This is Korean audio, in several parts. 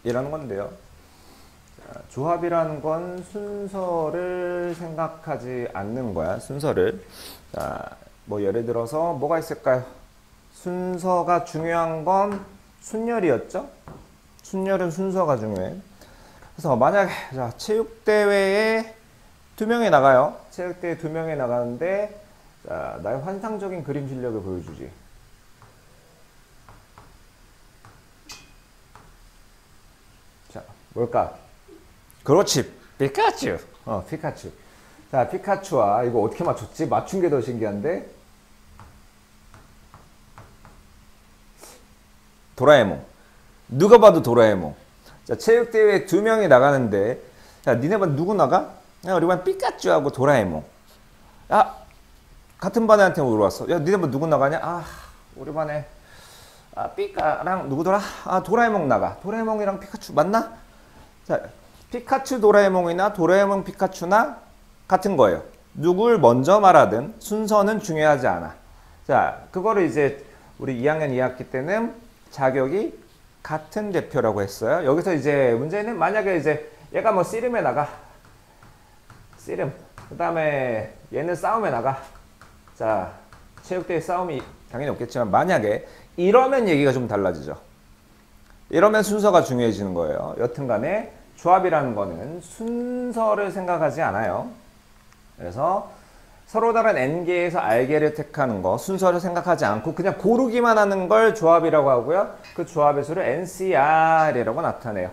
조합이라는 건데요. 조합이라는 건 순서를 생각하지 않는 거야. 순서를. 자, 뭐 예를 들어서 뭐가 있을까요? 순서가 중요한 건 순열이었죠? 순열은 순서가 중요해. 그래서 만약에 자, 체육대회에 2명이 나가요. 체육대회 2명이 나가는데 자, 나의 환상적인 그림 실력을 보여주지. 자, 뭘까? 그렇지, 피카츄. 피카츄. 자, 피카츄와 이거 어떻게 맞췄지? 맞춘 게 더 신기한데. 도라에몽. 누가 봐도 도라에몽. 자, 체육대회에 2명이 나가는데, 자, 니네 반 누구 나가? 야, 우리 반 피카츄하고 도라에몽. 야, 같은 반 애한테 물어봤어. 야, 니네 반 누구 나가냐? 아, 우리 반에, 피카랑 누구더라? 도라에몽 나가. 도라에몽이랑 피카츄 맞나? 자, 피카츄 도라에몽이나 도라에몽 피카츄나 같은 거예요. 누굴 먼저 말하든 순서는 중요하지 않아. 자, 그거를 이제 우리 2학년 2학기 때는 자격이 같은 대표라고 했어요. 여기서 이제 문제는 만약에 이제 얘가 뭐 씨름에 나가. 씨름. 그 다음에 얘는 싸움에 나가. 자, 체육대회 싸움이 당연히 없겠지만 만약에 이러면 얘기가 좀 달라지죠. 이러면 순서가 중요해지는 거예요. 여튼 간에 조합이라는 거는 순서를 생각하지 않아요. 그래서 서로 다른 n개에서 r개를 택하는 거 순서를 생각하지 않고 그냥 고르기만 하는 걸 조합이라고 하고요. 그 조합의 수를 NCR이라고 나타내요.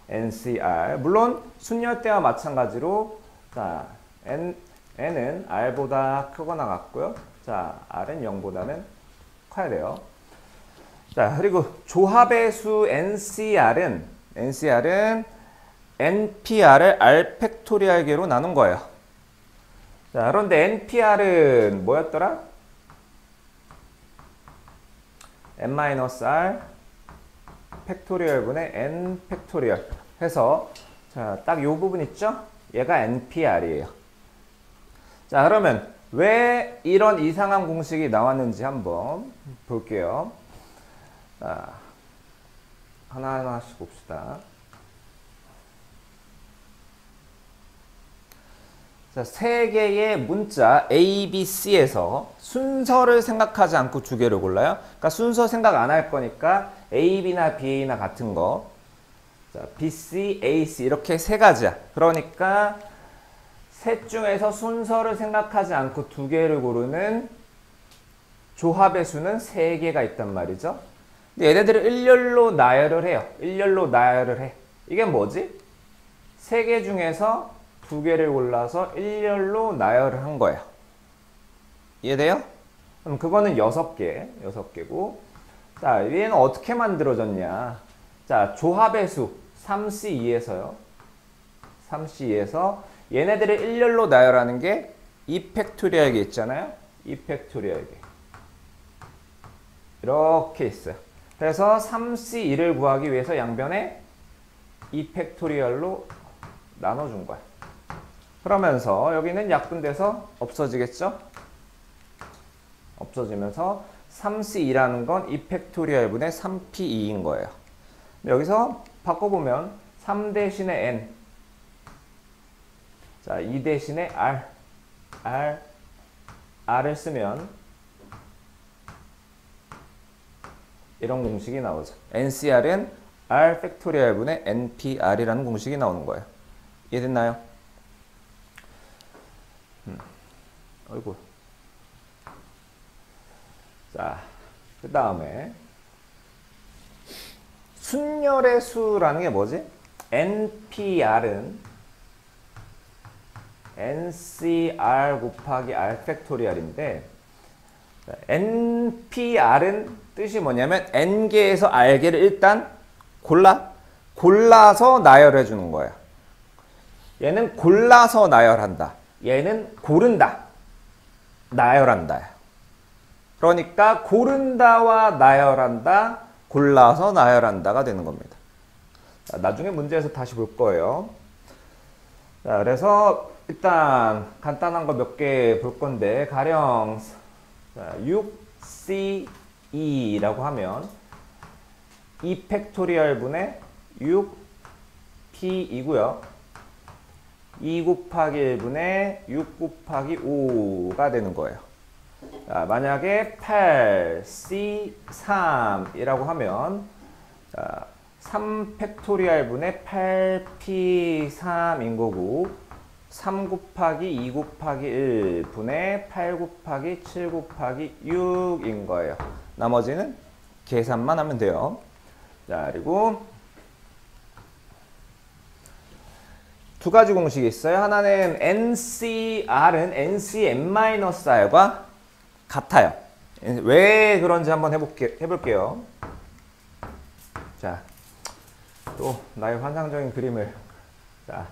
NCR. 물론 순열 때와 마찬가지로 자, n은 r보다 크거나 같고요. 자, r은 0보다는 커야 돼요. 자, 그리고 조합의 수 NCR은 NPR을 R 팩토리얼계로 나눈 거예요. 자, 그런데 NPR은 뭐였더라? N-R 팩토리얼분의 N 팩토리얼 해서 자, 딱 요 부분 있죠? 얘가 NPR이에요. 자, 그러면 왜 이런 이상한 공식이 나왔는지 한번 볼게요. 자, 하나하나씩 봅시다. 자, 세 개의 문자 A, B, C에서 순서를 생각하지 않고 2개를 골라요. 그러니까 순서 생각 안 할 거니까 A, B나 B, A나 같은 거. 자, B, C, A, C 이렇게 3가지야. 그러니까 셋 중에서 순서를 생각하지 않고 2개를 고르는 조합의 수는 3개가 있단 말이죠. 근데 얘네들을 일렬로 나열을 해요. 일렬로 나열을 해. 이게 뭐지? 3개 중에서 2개를 골라서 일렬로 나열을 한 거예요. 이해돼요? 그럼 그거는 6개고. 자, 얘는 어떻게 만들어졌냐? 자, 조합의 수 3C2에서요. 3C2에서 얘네들을 일렬로 나열하는 게 2팩토리얼계 있잖아요. 2팩토리얼계. 이렇게 있어요. 그래서 3C2를 구하기 위해서 양변에 2팩토리얼로 나눠준 거야. 그러면서 여기는 약분돼서 없어지겠죠? 없어지면서 3C2라는 건 2팩토리얼분의 3P2인 거예요. 여기서 바꿔보면 3 대신에 N 자, 2 대신에 R을 쓰면 이런 공식이 나오죠. NCR은 R 팩토리얼분의 NPR이라는 공식이 나오는 거예요. 이해됐나요? 어이구. 자, 그 다음에 순열의 수라는 게 뭐지? NPR은 NCR 곱하기 R 팩토리얼인데 NPR은 뜻이 뭐냐면 N개에서 R개를 일단 골라서 나열해 주는 거예요. 얘는 골라서 나열한다. 얘는 고른다. 나열한다. 그러니까 고른다와 나열한다, 골라서 나열한다가 되는 겁니다. 자, 나중에 문제에서 다시 볼 거예요. 자, 그래서 일단 간단한 거 몇 개 볼 건데 가령 6C 2라고 하면 2 팩토리얼 분의 6p이고요. 2 곱하기 1분의 6 곱하기 5가 되는 거예요. 자, 만약에 8c3이라고 하면 자, 3 팩토리얼 분의 8p3인 거고 3 곱하기 2 곱하기 1 분의 8 곱하기 7 곱하기 6인 거예요. 나머지는 계산만 하면 돼요. 자, 그리고 두 가지 공식이 있어요. 하나는 NCR은 NCn-R과 같아요. 왜 그런지 한번 해볼게요. 자, 또 나의 환상적인 그림을. 자,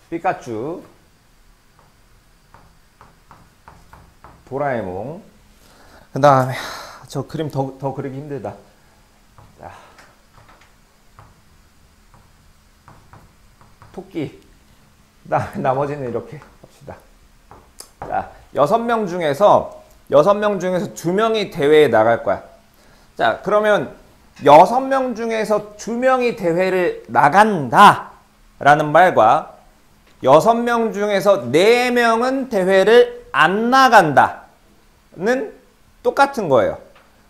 피카츄, 도라에몽. 그 다음에 저 그림 더 그리기 힘들다. 자, 토끼. 나머지는 이렇게 합시다. 자, 6명 중에서 2명이 대회에 나갈 거야. 자, 그러면 6명 중에서 2명이 대회를 나간다 라는 말과 6명 중에서 4명은 대회를 안 나간다는 똑같은 거예요.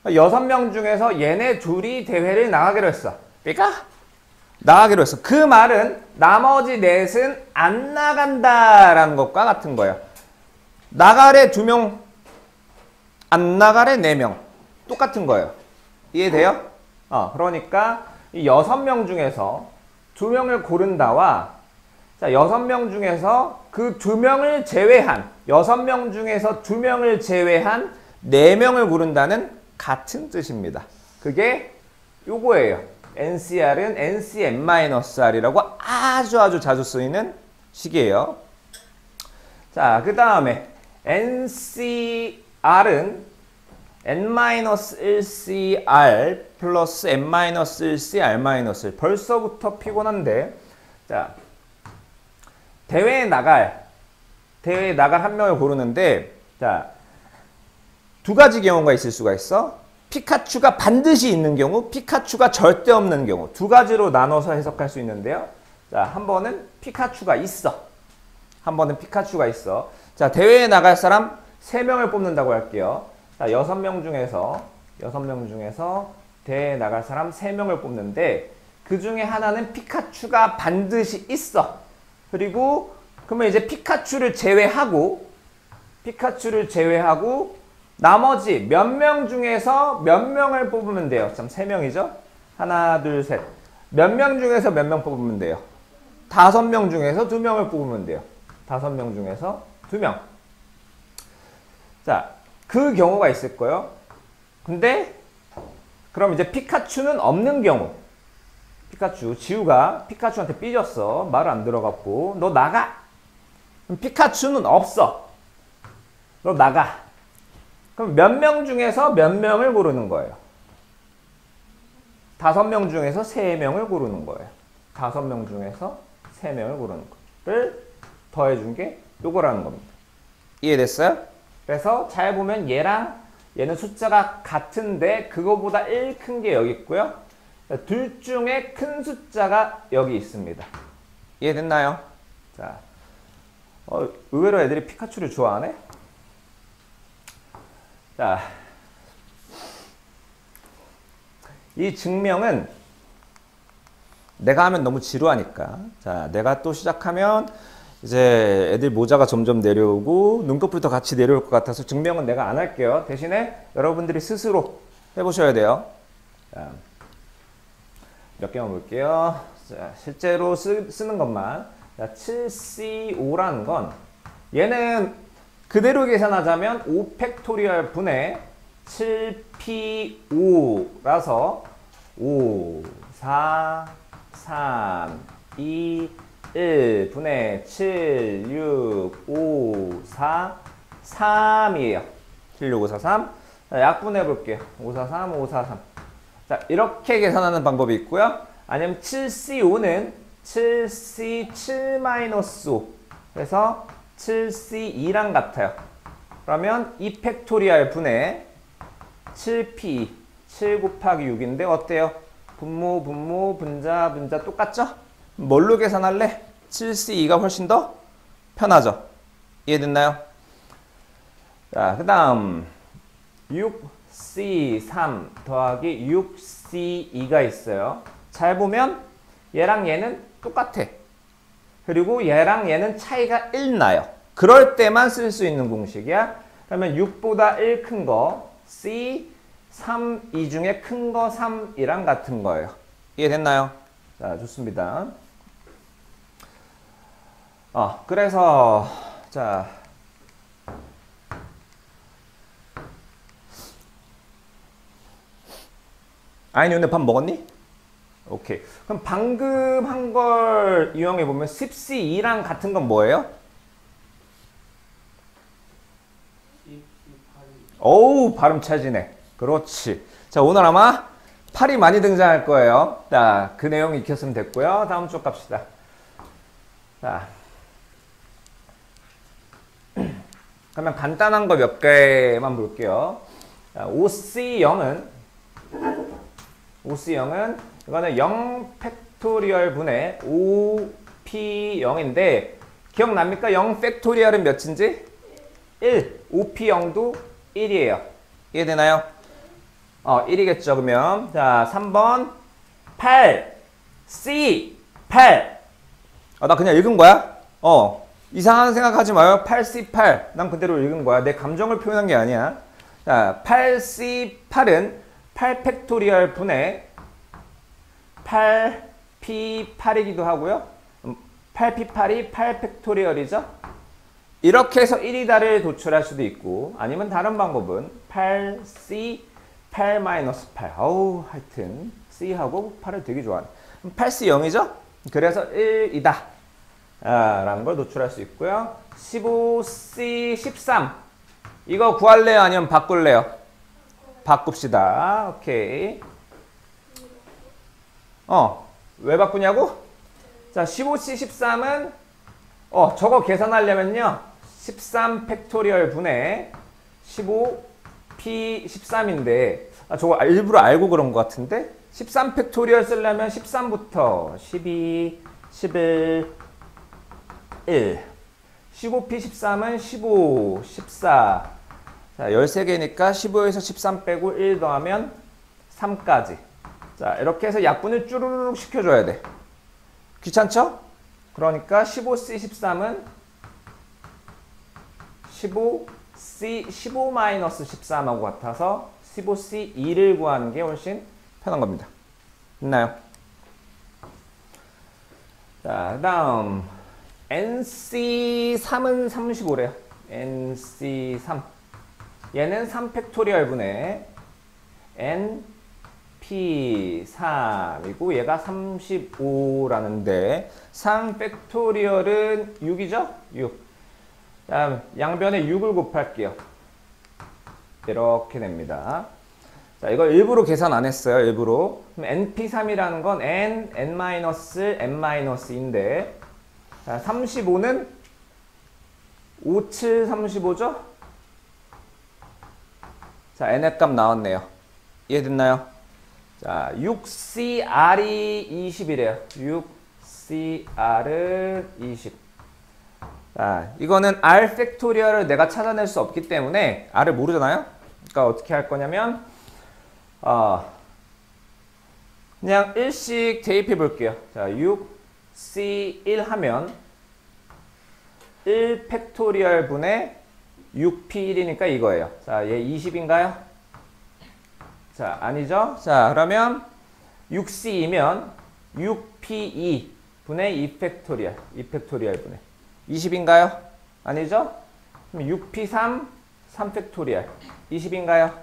6명 중에서 얘네 둘이 대회를 나가기로 했어. 그러니까 나가기로 했어. 그 말은 나머지 넷은 안 나간다라는 것과 같은 거예요. 나가래 2명, 안 나가래 4명. 똑같은 거예요. 이해돼요? 그러니까 이 6명 중에서 2명을 고른다와 자, 6명 중에서 그 2명을 제외한 6명 중에서 2명을 제외한 4명을 고른다는 같은 뜻입니다. 그게 요거예요. NCR은 NCn-R이라고 아주 자주 쓰이는 식이에요. 자, 그 다음에 NCR은 n-1cr 플러스 n-1cr-1. 벌써부터 피곤한데, 자, 대회에 나갈 한 명을 고르는데, 자, 두 가지 경우가 있을 수가 있어. 피카츄가 반드시 있는 경우, 피카츄가 절대 없는 경우. 두 가지로 나눠서 해석할 수 있는데요. 자, 한 번은 피카츄가 있어. 한 번은 피카츄가 있어. 자, 대회에 나갈 사람 3명을 뽑는다고 할게요. 자, 6명 중에서 대회에 나갈 사람 3명을 뽑는데 그 중에 하나는 피카츄가 반드시 있어. 그리고 그러면 이제 피카츄를 제외하고 나머지 몇 명 중에서 몇 명을 뽑으면 돼요. 참 3명이죠? 하나, 둘, 셋. 몇 명 중에서 몇 명 뽑으면 돼요? 5명 중에서 2명을 뽑으면 돼요. 5명 중에서 2명. 자, 그 경우가 있을 거예요. 근데 그럼 이제 피카츄는 없는 경우. 지우가 피카츄한테 삐졌어. 말을 안 들어갔고. 너 나가. 그럼 피카츄는 없어. 너 나가. 그럼 몇 명 중에서 몇 명을 고르는 거예요? 5명 중에서 3명을 고르는 거예요. 5명 중에서 3명을 고르는 거를 더해준 게 요거라는 겁니다. 이해됐어요? 그래서 잘 보면 얘랑 얘는 숫자가 같은데 그거보다 1 큰 게 여기 있고요. 둘 중에 큰 숫자가 여기 있습니다. 이해됐나요? 자, 의외로 애들이 피카츄를 좋아하네? 자, 이 증명은 내가 하면 너무 지루하니까. 자, 내가 또 시작하면 이제 애들 모자가 점점 내려오고 눈꺼풀도 같이 내려올 것 같아서 증명은 내가 안 할게요. 대신에 여러분들이 스스로 해보셔야 돼요. 자, 몇 개만 볼게요. 자, 실제로 쓰는 것만. 자, 7C5라는 건 얘는 그대로 계산하자면 5 팩토리얼 분의 7P5라서 5, 4, 3, 2, 1 분의 7, 6, 5, 4, 3이에요. 7, 6, 5, 4, 3. 자, 약분해 볼게요. 5, 4, 3, 5, 4, 3. 자, 이렇게 계산하는 방법이 있고요. 아니면 7C5는 7C7-5. 그래서 7C2랑 같아요. 그러면 2 팩토리얼 분의 7p 7 곱하기 6인데 어때요? 분모 분자 똑같죠? 뭘로 계산할래? 7c2가 훨씬 더 편하죠? 이해됐나요? 자, 그 다음 6c3 더하기 6c2가 있어요. 잘 보면 얘랑 얘는 똑같아. 그리고 얘랑 얘는 차이가 1 나요. 그럴 때만 쓸 수 있는 공식이야. 그러면 6보다 1 큰 거 c 3, 2 중에 큰 거 3이랑 같은 거예요. 이해됐나요? 자, 좋습니다. 그래서 자 아니 오늘 밥 먹었니? 오케이. 그럼 방금 한 걸 이용해 보면 10C2랑 같은 건 뭐예요? 어우, 발음 찰지네. 그렇지. 자, 오늘 아마 8이 많이 등장할 거예요. 자, 그 내용 익혔으면 됐고요. 다음 쪽 갑시다. 자, 그러면 간단한 거 몇 개만 볼게요. 자, OC0은 이거는 0 팩토리얼 분의 5P0인데 기억납니까? 0 팩토리얼은 몇인지? 1. 5P0도 1이에요. 이해되나요? 1이겠죠, 그러면. 자, 3번 8 C 8. 나 그냥 읽은 거야? 이상한 생각하지 마요. 8C8. 난 그대로 읽은 거야. 내 감정을 표현한 게 아니야. 자, 8C8은 8 팩토리얼 분의 8P8이기도 하고요. 8P8이 8 팩토리얼이죠. 이렇게 해서 1이다를 도출할 수도 있고 아니면 다른 방법은 8C8-8. 어우, 하여튼 C하고 8을 되게 좋아하네. 8C 0이죠? 그래서 1이다 라는 걸 도출할 수 있고요. 15C 13 이거 구할래요? 아니면 바꿀래요? 바꿉시다. 오케이. 왜 바꾸냐고? 자, 15C 13은 저거 계산하려면요. 13 팩토리얼 분의 15P 13인데 저거 일부러 알고 그런 것 같은데 13 팩토리얼 쓰려면 13부터 12, 11, 1 15P 13은 15, 14 자, 13개니까 15에서 13 빼고 1 더하면 3까지. 자, 이렇게 해서 약분을 쭈루룩 시켜줘야 돼. 귀찮죠? 그러니까 15C 13은 15C 15-13하고 같아서 15C 2를 구하는 게 훨씬 편한 겁니다. 있나요? 자, 그 다음 NC 3은 35래요. NC 3 얘는 3 팩토리얼 분의 NP 3이고 얘가 35라는데 3 팩토리얼은 6이죠? 6. 다음 양변에 6을 곱할게요. 이렇게 됩니다. 자, 이걸 일부러 계산 안 했어요. 일부러. 그럼 NP3이라는 건 N-N-2인데 자, 35는 5, 7, 35죠? 자, N의 값 나왔네요. 이해됐나요? 자, 6CR이 20이래요. 6CR은 20. 자, 이거는 R 팩토리얼을 내가 찾아낼 수 없기 때문에 R을 모르잖아요? 그러니까 어떻게 할 거냐면 그냥 1씩 대입해 볼게요. 자, 6C1 하면 1 팩토리얼 분의 6P1이니까 이거예요. 자, 얘 20인가요? 자, 아니죠? 자, 그러면 6C이면 6P2 분의 2 팩토리얼. 2 팩토리얼 분의 20인가요? 아니죠? 그럼 6P3 3 팩토리얼. 20인가요?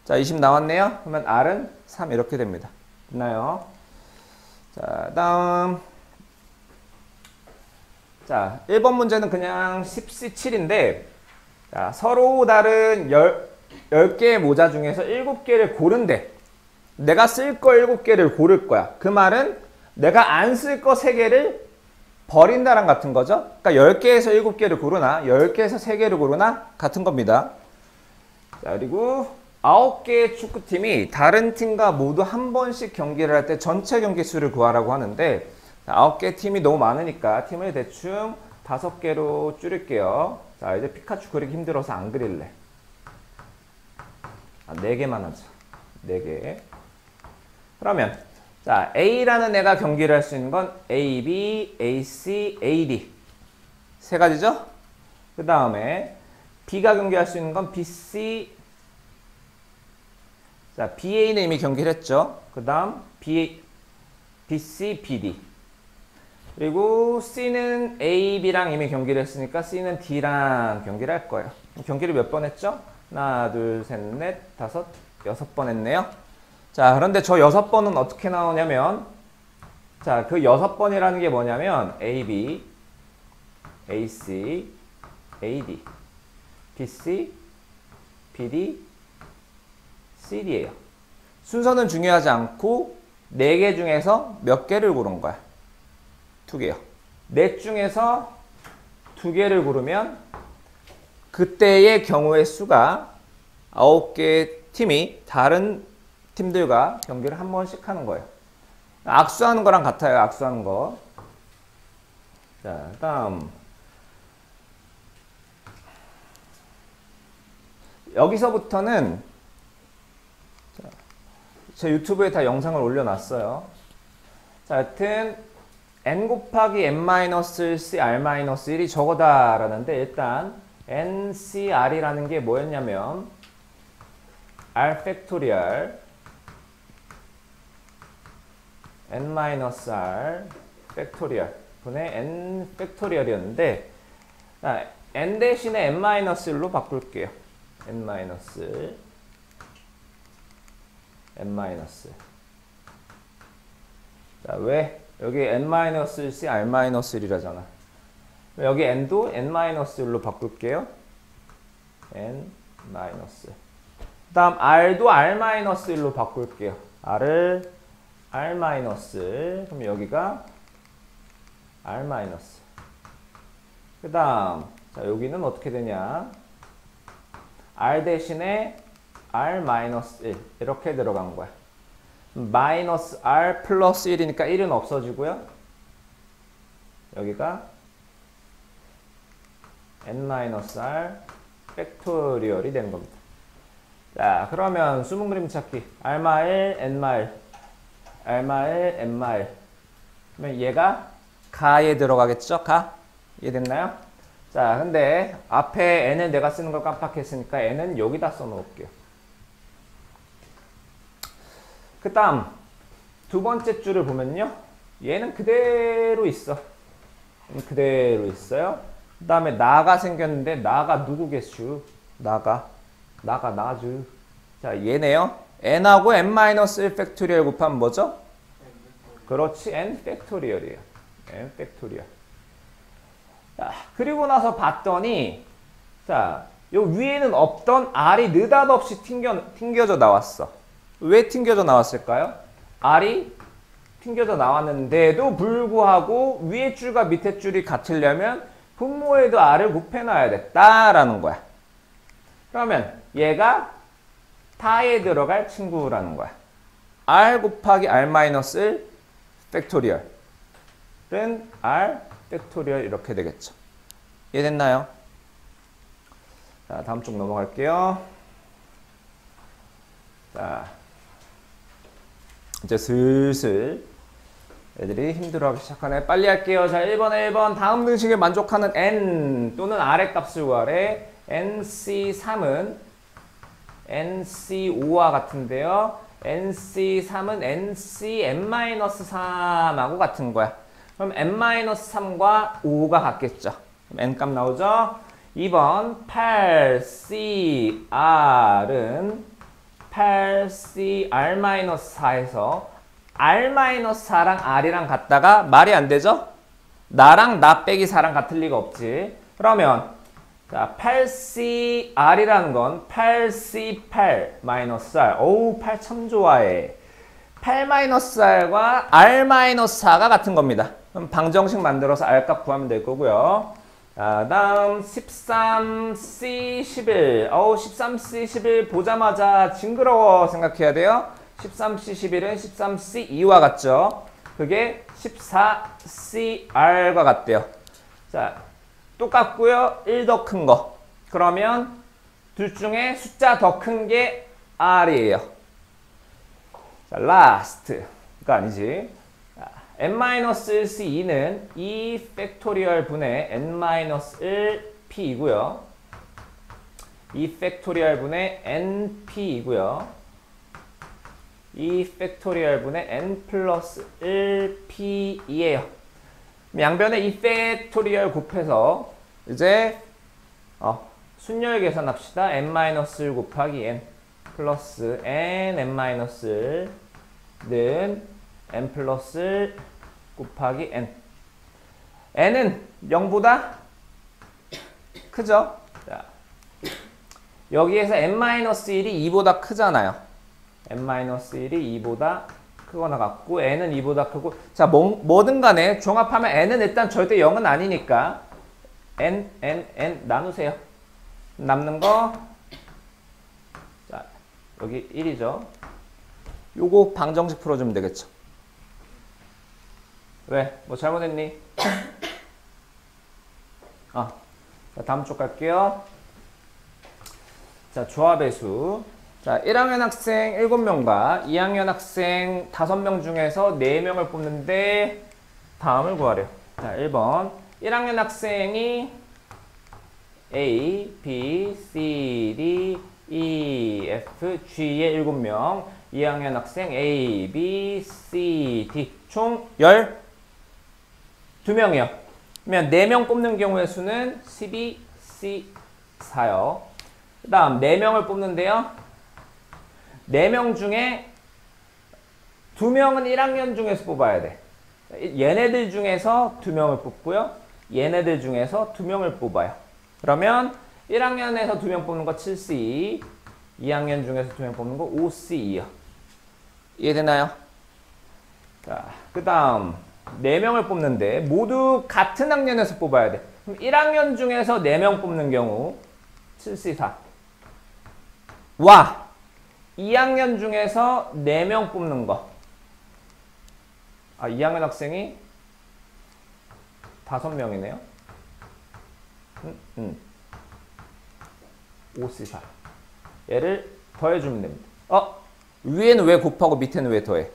자, 20 나왔네요. 그러면 R은 3 이렇게 됩니다. 됐나요? 자, 다음. 자, 1번 문제는 그냥 10C7인데 자, 서로 다른 10개의 모자 중에서 7개를 고른대. 내가 쓸 거 7개를 고를 거야. 그 말은 내가 안 쓸 거 3개를 버린다랑 같은 거죠. 그러니까 10개에서 7개를 고르나 10개에서 3개를 고르나 같은 겁니다. 자, 그리고 9개의 축구팀이 다른 팀과 모두 한 번씩 경기를 할 때 전체 경기 수를 구하라고 하는데 9개 팀이 너무 많으니까 팀을 대충 5개로 줄일게요. 자, 이제 피카츄 그리기 힘들어서 안 그릴래. 4개만 하자. 4개. 그러면 자, A라는 애가 경기를 할 수 있는 건 A, B, A, C, A, D. 3가지죠? 그 다음에 B가 경기할 수 있는 건 B, C. 자, B, A는 이미 경기를 했죠? 그 다음 B, C, B, D. 그리고 C는 A, B랑 이미 경기를 했으니까 C는 D랑 경기를 할 거예요. 경기를 몇 번 했죠? 하나, 둘, 셋, 넷, 다섯, 6번 했네요. 자, 그런데 저 6번은 어떻게 나오냐면, 자, 그 6번이라는 게 뭐냐면, AB, AC, AD, BC, BD, CD예요. 순서는 중요하지 않고, 4개 중에서 몇 개를 고른 거야? 2개요. 넷 중에서 2개를 고르면, 그때의 경우의 수가 9개의 팀이 다른 팀들과 경기를 한 번씩 하는 거예요. 악수하는 거랑 같아요. 악수하는 거. 자, 다음. 여기서부터는 제 유튜브에 다 영상을 올려놨어요. 자, 하여튼 n 곱하기 n-c r-1이 저거다라는데 일단 ncr이라는 게 뭐였냐면 r 팩토리얼 n-r 팩토리얼 분의 n 팩토리얼이었는데 n 대신에 n-1로 바꿀게요. n-1 자, 왜? 여기 n-1c r-1이라잖아. 여기 n도 n-1로 바꿀게요. n-. 그 다음 r도 r-1로 바꿀게요. r을 r-. 그럼 여기가 r-. 그 다음 자, 여기는 어떻게 되냐? r 대신에 r-1 이렇게 들어간 거야. 마이너스 r 플러스 1이니까 1은 없어지고요. 여기가 n-r 팩토리얼이 되는 겁니다. 자, 그러면 숨은 그림 찾기. r-1, n-1, r-1, n-1. 그러면 얘가 가에 들어가겠죠? 가? 이해됐나요? 자, 근데 앞에 n은 내가 쓰는 걸 깜빡했으니까 n은 여기다 써놓을게요. 그 다음 두 번째 줄을 보면요. 얘는 그대로 있어. 그대로 있어요. 그 다음에 나가 생겼는데 나가 누구겠슈? 나주. 자, 얘네요. n하고 n-1 팩토리얼 곱하면 뭐죠? 그렇지, n 팩토리얼이에요. n 팩토리얼. 자, 그리고 나서 봤더니 자, 요 위에는 없던 r이 느닷없이 튕겨져 나왔어. 왜 튕겨져 나왔을까요? r이 튕겨져 나왔는데도 불구하고 위에 줄과 밑에 줄이 같으려면 분모에도 r을 곱해놔야 됐다라는 거야. 그러면 얘가 타에 들어갈 친구라는 거야. r 곱하기 r-1 팩토리얼은 r 팩토리얼 이렇게 되겠죠. 이해됐나요? 자, 다음 쪽 넘어갈게요. 자, 이제 슬슬 애들이 힘들어하기 시작하네. 빨리 할게요. 자, 1번 다음 등식에 만족하는 n 또는 r의 값을 구하래. nc3은 nc5와 같은데요. nc3은 ncn-3하고 같은 거야. 그럼 n-3과 5가 같겠죠. 그럼 n 값 나오죠? 2번 8cr은 8cr-4에서 r-4랑 r이랑 같다가 말이 안 되죠? 나랑 나 빼기 4랑 같을 리가 없지. 그러면 자, 8cr이라는 건 8c8-r. 어우, 8 참 좋아해. 8-r과 r-4가 같은 겁니다. 그럼 방정식 만들어서 R값 구하면 될 거고요. 자, 다음 13C11. 13C11 보자마자 징그러워 생각해야 돼요. 13C11은 13C2와 같죠? 그게 14CR과 같대요. 자, 똑같고요. 1 더 큰 거. 그러면 둘 중에 숫자 더 큰 게 R이에요. 자, last가 아니지. n-1c2는 2 팩토리얼 분의 n-1p이고요. 2 팩토리얼 분의 np이고요. 2 팩토리얼 분의 n 플러스 1p이에요. 양변에 2 팩토리얼 곱해서 이제 순열 계산합시다. n-1 곱하기 n 플러스 n-1는 n 플러스 곱하기 n. n은 0보다 크죠? 자, 여기에서 n-1이 2보다 크잖아요. n-1이 2보다 크거나 같고 n은 2보다 크고, 자, 뭐든 간에 종합하면 n은 일단 절대 0은 아니니까 n 나누세요. 남는 거, 자, 여기 1이죠. 요거 방정식 풀어주면 되겠죠. 왜? 뭐 잘못했니? 자, 다음 쪽 갈게요. 자, 조합의 수. 자, 1학년 학생 7명과 2학년 학생 5명 중에서 4명을 뽑는데 다음을 구하래요. 자, 1번. 1학년 학생이 A, B, C, D, E, F, G의 7명. 2학년 학생 A, B, C, D. 총 12명이요. 그러면 4명 뽑는 경우의 수는 12, C4요. 그 다음 4명을 뽑는데요. 4명 중에 2명은 1학년 중에서 뽑아야 돼. 얘네들 중에서 2명을 뽑고요. 얘네들 중에서 2명을 뽑아요. 그러면 1학년에서 2명 뽑는 거 7C, 2학년 중에서 2명 뽑는 거 5C요. 이해되나요? 자, 그 다음 4명을 뽑는데 모두 같은 학년에서 뽑아야 돼. 그럼 1학년 중에서 4명 뽑는 경우 7C4. 와! 2학년 중에서 4명 뽑는 거. 2학년 학생이 5명이네요. 5C4. 얘를 더해주면 됩니다. 위에는 왜 곱하고 밑에는 왜 더해?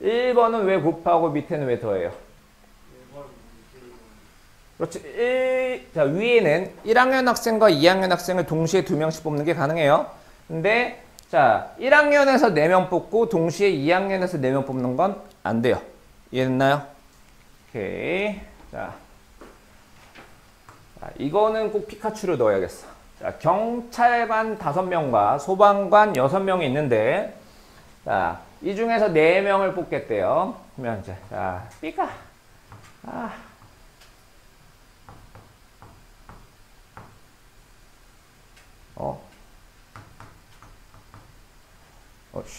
1번은 왜 곱하고 밑에는 왜 더해요? 그렇지. 자, 위에는 1학년 학생과 2학년 학생을 동시에 2명씩 뽑는 게 가능해요. 근데 자, 1학년에서 4명 뽑고 동시에 2학년에서 4명 뽑는 건 안 돼요. 이해됐나요? 오케이. 자, 이거는 꼭 피카츄를 넣어야겠어. 자, 경찰관 5명과 소방관 6명이 있는데, 자, 이 중에서 4명을 뽑겠대요. 그러면 이제, 자, 피카.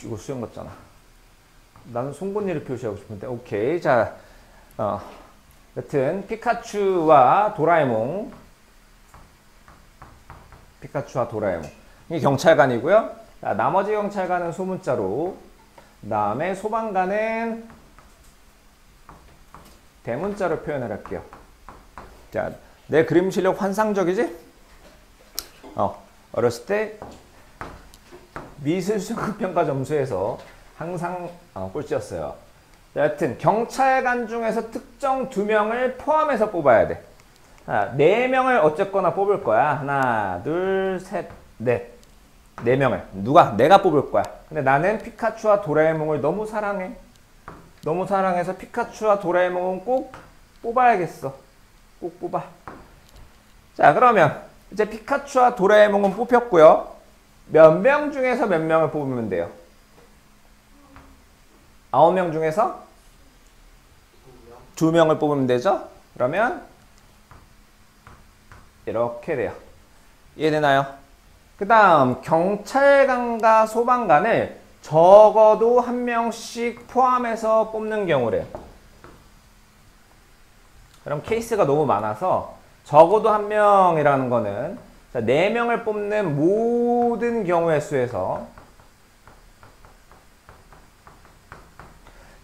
이거 수영 같잖아. 나는 송곳니를 표시하고 싶은데, 오케이. 자, 여튼, 피카츄와 도라에몽. 이 경찰관이고요. 자, 나머지 경찰관은 소문자로. 그 다음에 소방관은 대문자로 표현을 할게요. 자, 내 그림 실력 환상적이지? 어렸을 때 미술 수학 평가 점수에서 항상 꼴찌였어요. 여하튼 경찰관 중에서 특정 2명을 포함해서 뽑아야 돼. 4명을 어쨌거나 뽑을 거야. 하나, 둘, 셋, 넷. 4명을. 내가 뽑을 거야. 근데 나는 피카츄와 도라에몽을 너무 사랑해. 너무 사랑해서 피카츄와 도라에몽은 꼭 뽑아야겠어. 꼭 뽑아. 자, 그러면 이제 피카츄와 도라에몽은 뽑혔고요. 몇 명 중에서 몇 명을 뽑으면 돼요? 9명 중에서 2명을 뽑으면 되죠? 그러면 이렇게 돼요. 이해되나요? 그 다음 경찰관과 소방관을 적어도 1명씩 포함해서 뽑는 경우래요. 그럼 케이스가 너무 많아서 적어도 한 명이라는 거는 자, 4명을 뽑는 모든 경우의 수에서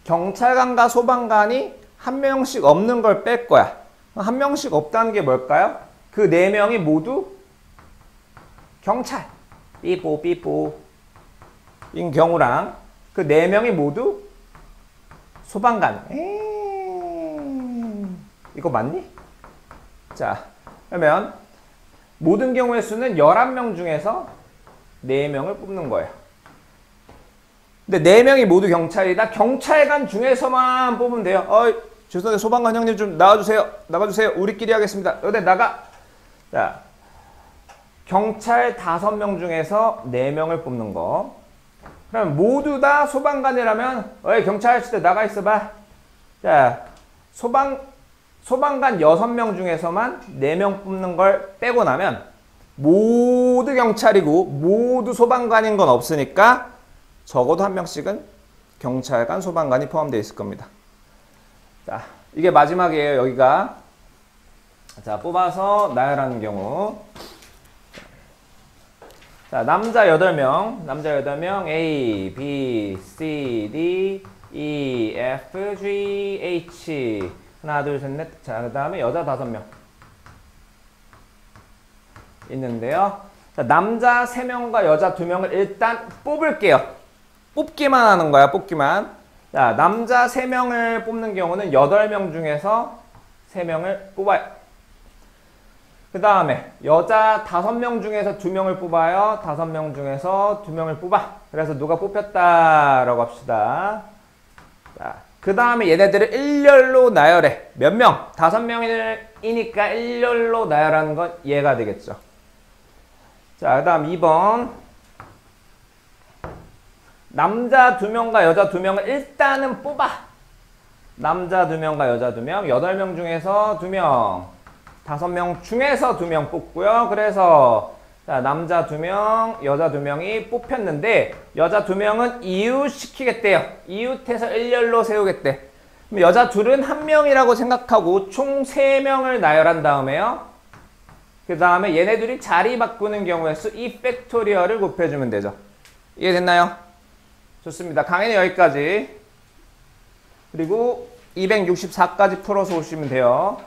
경찰관과 소방관이 한 명씩 없는 걸 뺄 거야. 한 명씩 없다는 게 뭘까요? 그 4명이 모두 경찰, 삐뽀 삐뽀 인 경우랑 그 4명이 모두 소방관. 이거 맞니? 자, 그러면 모든 경우의 수는 11명 중에서 4명을 뽑는 거예요. 근데 4명이 모두 경찰이다. 경찰관 중에서만 뽑으면 돼요. 죄송한데 소방관 형님 좀 나와주세요. 나가주세요. 우리끼리 하겠습니다. 어디 나가. 자, 경찰 5명 중에서 4명을 뽑는 거. 그럼 모두 다 소방관이라면 경찰 아저씨들 나가 있어봐. 자, 소방관 6명 중에서만 4명 뽑는 걸 빼고 나면 모두 경찰이고 모두 소방관인 건 없으니까 적어도 한 명씩은 경찰관, 소방관이 포함되어 있을 겁니다. 자, 이게 마지막이에요. 여기가. 자, 뽑아서 나열하는 경우. 자, 남자 8명, A, B, C, D, E, F, G, H. 하나, 둘, 셋, 넷. 자, 그 다음에 여자 5명. 있는데요. 자, 남자 3명과 여자 2명을 일단 뽑을게요. 뽑기만 하는 거야, 뽑기만. 자, 남자 3명을 뽑는 경우는 8명 중에서 3명을 뽑아요. 그 다음에 여자 5명 중에서 2명을 뽑아요. 5명 중에서 2명을 뽑아. 그래서 누가 뽑혔다라고 합시다. 자, 그 다음에 얘네들을 일렬로 나열해. 몇 명? 5명이니까 일렬로 나열하는 건 얘가 되겠죠. 자, 그 다음 2번. 남자 2명과 여자 2명을 일단은 뽑아. 남자 2명과 여자 2명, 8명 중에서 2명, 5명 중에서 2명 뽑고요. 그래서 자, 남자 2명, 여자 2명이 뽑혔는데 여자 2명은 이웃시키겠대요. 이웃해서 일렬로 세우겠대. 그럼 여자 둘은 1명이라고 생각하고 총 3명을 나열한 다음에요. 그 다음에 얘네들이 자리 바꾸는 경우의 수 이 팩토리얼을 곱해주면 되죠. 이해됐나요? 좋습니다. 강의는 여기까지. 그리고 264까지 풀어서 오시면 돼요.